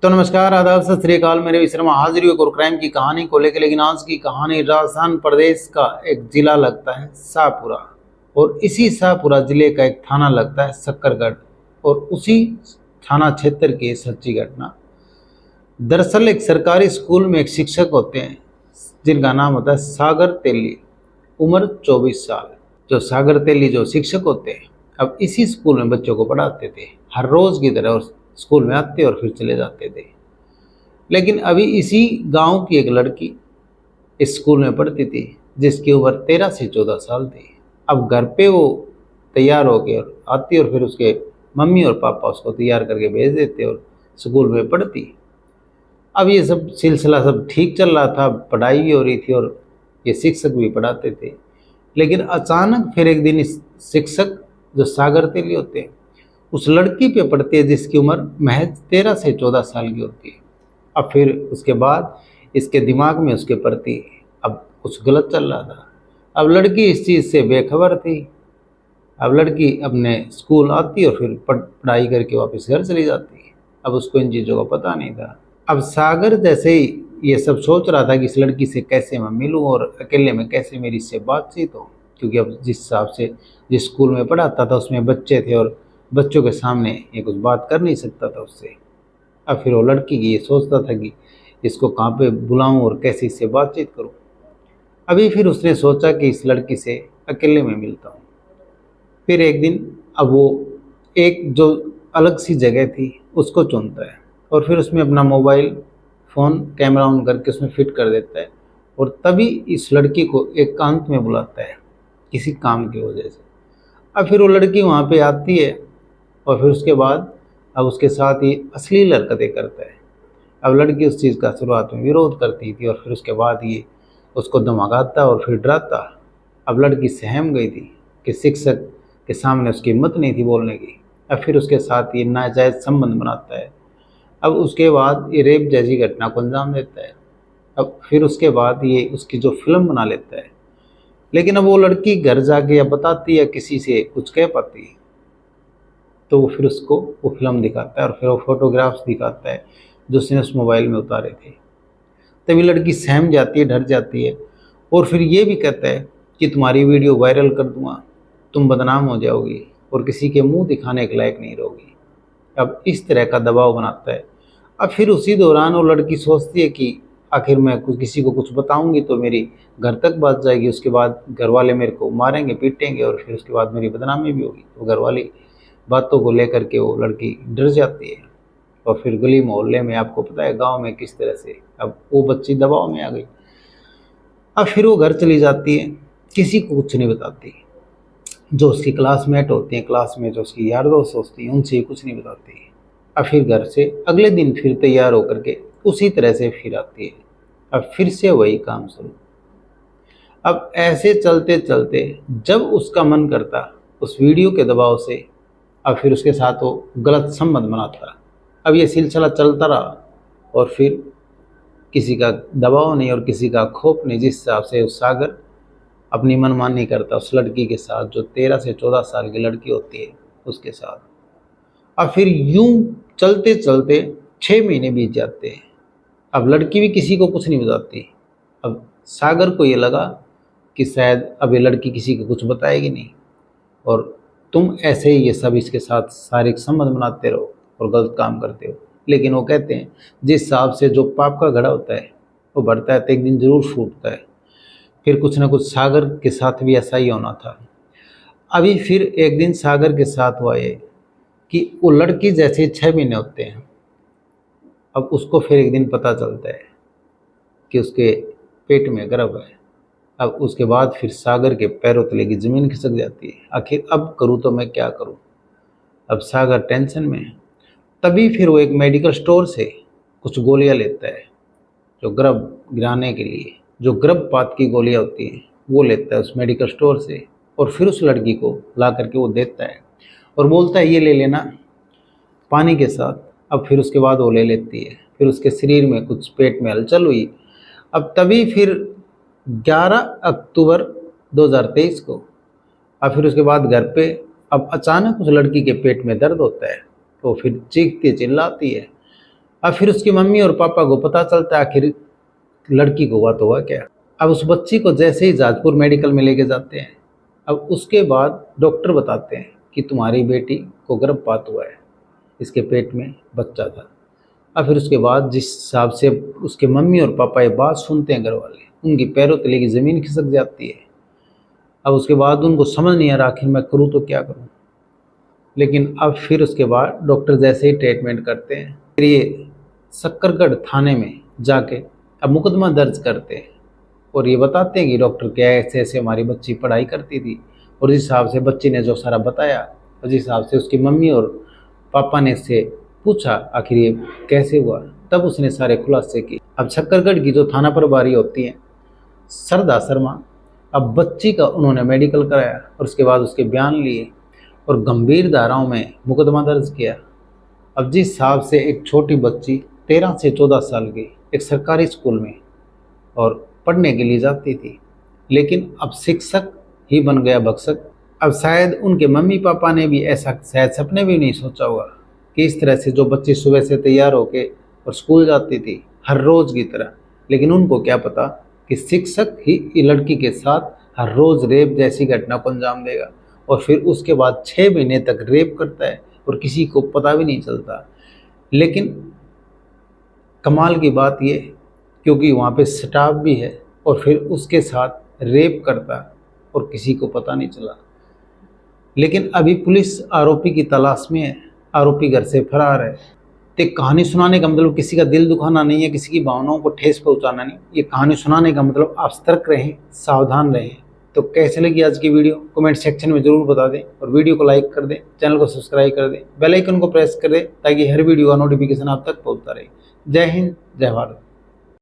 तो नमस्कार, आदाब, सत श्री अकाल। मेरे विश्रमा हाजिर हुए क्राइम की कहानी को लेकर। लेकिन आज की कहानी राजस्थान प्रदेश का एक जिला लगता है शाहपुरा, और इसी शाहपुरा जिले का एक थाना लगता है सक्करगढ़, और उसी थाना क्षेत्र की सच्ची घटना। दरअसल एक सरकारी स्कूल में एक शिक्षक होते हैं जिनका नाम होता है सागर तेली, उम्र 24 साल। जो सागर तेली जो शिक्षक होते हैं, अब इसी स्कूल में बच्चों को पढ़ाते थे हर रोज की तरह, और स्कूल में आते और फिर चले जाते थे। लेकिन अभी इसी गांव की एक लड़की इस स्कूल में पढ़ती थी जिसकी उम्र 13 से 14 साल थी। अब घर पे वो तैयार होके और आती, और फिर उसके मम्मी और पापा उसको तैयार करके भेज देते और स्कूल में पढ़ती। अब ये सब सिलसिला सब ठीक चल रहा था, पढ़ाई भी हो रही थी और ये शिक्षक भी पढ़ाते थे। लेकिन अचानक फिर एक दिन इस शिक्षक जो सागर तेली होते हैं उस लड़की पे पड़ती है जिसकी उम्र महज 13 से 14 साल की होती है। अब फिर उसके बाद इसके दिमाग में उसके प्रति अब कुछ गलत चल रहा था। अब लड़की इस चीज़ से बेखबर थी। अब लड़की अपने स्कूल आती और फिर पढ़ाई करके वापस घर चली जाती। अब उसको इन चीज़ों का पता नहीं था। अब सागर जैसे ही ये सब सोच रहा था कि इस लड़की से कैसे मैं मिलूं और अकेले में कैसे मेरी इससे बातचीत हो, क्योंकि अब जिस हिसाब से जिस स्कूल में पढ़ाता था उसमें बच्चे थे और बच्चों के सामने ये कुछ बात कर नहीं सकता था उससे। अब फिर वो लड़की की ये सोचता था कि इसको कहाँ पे बुलाऊं और कैसे इससे बातचीत करूं। अभी फिर उसने सोचा कि इस लड़की से अकेले में मिलता हूं। फिर एक दिन अब वो एक जो अलग सी जगह थी उसको चुनता है और फिर उसमें अपना मोबाइल फ़ोन कैमरा ऑन करके उसमें फिट कर देता है, और तभी इस लड़की को एकांत में बुलाता है किसी काम की वजह से। अब फिर वो लड़की वहाँ पे आती है और फिर उसके बाद अब उसके साथ ही अश्लील हरकतें करता है। अब लड़की उस चीज़ का शुरुआत में विरोध करती थी और फिर उसके बाद ये उसको धमकाता और फिर डराता। अब लड़की सहम गई थी कि शिक्षक के सामने उसकी हिम्मत नहीं थी बोलने की। अब फिर उसके साथ ये नाजायज़ संबंध बनाता है। अब उसके बाद ये रेप जैसी घटना को अंजाम देता है। अब फिर उसके बाद ये उसकी जो फिल्म बना लेता है। लेकिन अब वो लड़की घर जाके या बताती है किसी से कुछ कह पाती है, तो वो फिर उसको वो फिल्म दिखाता है और फिर वो फोटोग्राफ्स दिखाता है जो उसने उस मोबाइल में उतारे थे। तभी लड़की सहम जाती है, डर जाती है, और फिर ये भी कहता है कि तुम्हारी वीडियो वायरल कर दूंगा, तुम बदनाम हो जाओगी और किसी के मुंह दिखाने के लायक नहीं रहोगी। अब इस तरह का दबाव बनाता है। अब फिर उसी दौरान वो लड़की सोचती है कि आखिर मैं किसी को कुछ बताऊंगी तो मेरी घर तक बात जाएगी, उसके बाद घर वाले मेरे को मारेंगे पीटेंगे और फिर उसके बाद मेरी बदनामी भी होगी। तो घर वाली बातों को लेकर के वो लड़की डर जाती है। और फिर गली मोहल्ले में आपको पता है गांव में किस तरह से अब वो बच्ची दबाव में आ गई। अब फिर वो घर चली जाती है, किसी को कुछ नहीं बताती। जो उसकी क्लासमेट होती हैं, क्लास में जो उसकी यार दोस्त होती हैं, उनसे कुछ नहीं बताती। अब फिर घर से अगले दिन फिर तैयार होकर के उसी तरह से फिर आती है। अब फिर से वही काम शुरू। अब ऐसे चलते चलते जब उसका मन करता उस वीडियो के दबाव से अब फिर उसके साथ वो गलत संबंध बनाता। अब ये सिलसिला चलता रहा और फिर किसी का दबाव नहीं और किसी का खौफ नहीं, जिस हिसाब से उस सागर अपनी मनमानी करता उस लड़की के साथ जो 13 से 14 साल की लड़की होती है उसके साथ। अब फिर यूं चलते चलते 6 महीने बीत जाते हैं। अब लड़की भी किसी को कुछ नहीं बताती। अब सागर को ये लगा कि शायद अब ये लड़की किसी को कुछ बताएगी नहीं और तुम ऐसे ही ये सब इसके साथ शारीरिक संबंध बनाते रहो और गलत काम करते हो। लेकिन वो कहते हैं जिस हिसाब से जो पाप का घड़ा होता है वो बढ़ता है तो एक दिन जरूर फूटता है। फिर कुछ ना कुछ सागर के साथ भी ऐसा ही होना था। अभी फिर एक दिन सागर के साथ हुआ ये कि वो लड़की जैसे 6 महीने होते हैं, अब उसको फिर एक दिन पता चलता है कि उसके पेट में गर्भ है। अब उसके बाद फिर सागर के पैरों तले की ज़मीन खिसक जाती है। आखिर अब करूँ तो मैं क्या करूँ। अब सागर टेंशन में है। तभी फिर वो एक मेडिकल स्टोर से कुछ गोलियां लेता है जो गर्भ गिराने के लिए, जो गर्भपात की गोलियां होती हैं वो लेता है उस मेडिकल स्टोर से, और फिर उस लड़की को ला करके वो देता है और बोलता है ये ले लेना पानी के साथ। अब फिर उसके बाद वो ले लेती है। फिर उसके शरीर में कुछ पेट में हलचल हुई। अब तभी फिर 11 अक्टूबर 2023 को अब फिर उसके बाद घर पे अब अचानक उस लड़की के पेट में दर्द होता है तो फिर चीखती चिल्लाती है। अब फिर उसकी मम्मी और पापा को पता चलता है आखिर लड़की को हुआ तो हुआ क्या। अब उस बच्ची को जैसे ही जाजपुर मेडिकल में लेके जाते हैं, अब उसके बाद डॉक्टर बताते हैं कि तुम्हारी बेटी को गर्भपात हुआ है, इसके पेट में बच्चा था। अब फिर उसके बाद जिस हिसाब से उसके मम्मी और पापा ये बात सुनते हैं घर वाले, उनकी पैरों तले की ज़मीन खिसक जाती है। अब उसके बाद उनको समझ नहीं आ रहा आखिर मैं करूँ तो क्या करूँ। लेकिन अब फिर उसके बाद डॉक्टर जैसे ही ट्रीटमेंट करते हैं, फिर ये सक्करगढ़ थाने में जाके अब मुकदमा दर्ज करते हैं और ये बताते हैं कि डॉक्टर क्या ऐसे ऐसे हमारी बच्ची पढ़ाई करती थी, और जिस हिसाब से बच्ची ने जो सारा बताया और जिस हिसाब से उसकी मम्मी और पापा ने इससे पूछा आखिर ये कैसे हुआ, तब उसने सारे खुलासे किए। अब सक्करगढ़ की जो थाना प्रभारी होती हैं सरदा शर्मा, अब बच्ची का उन्होंने मेडिकल कराया और उसके बाद उसके बयान लिए और गंभीर धाराओं में मुकदमा दर्ज किया। अब जिस हिसाब से एक छोटी बच्ची 13 से 14 साल की एक सरकारी स्कूल में और पढ़ने के लिए जाती थी, लेकिन अब शिक्षक ही बन गया भक्षक। अब शायद उनके मम्मी पापा ने भी ऐसा शायद सपने भी नहीं सोचा होगा कि इस तरह से जो बच्ची सुबह से तैयार होके और स्कूल जाती थी हर रोज़ की तरह, लेकिन उनको क्या पता कि शिक्षक ही लड़की के साथ हर रोज़ रेप जैसी घटना को अंजाम देगा और फिर उसके बाद 6 महीने तक रेप करता है और किसी को पता भी नहीं चलता। लेकिन कमाल की बात ये, क्योंकि वहाँ पे स्टाफ भी है और फिर उसके साथ रेप करता और किसी को पता नहीं चला। लेकिन अभी पुलिस आरोपी की तलाश में है, आरोपी घर से फरार है। तो कहानी सुनाने का मतलब किसी का दिल दुखाना नहीं है, किसी की भावनाओं को ठेस पहुंचाना नहीं। ये कहानी सुनाने का मतलब आप सतर्क रहें, सावधान रहें। तो कैसे लगी आज की वीडियो कमेंट सेक्शन में ज़रूर बता दें और वीडियो को लाइक कर दें, चैनल को सब्सक्राइब कर दें, बेल आइकन को प्रेस कर दें ताकि हर वीडियो का नोटिफिकेशन आप तक पहुंचता रहे। जय हिंद, जय भारत।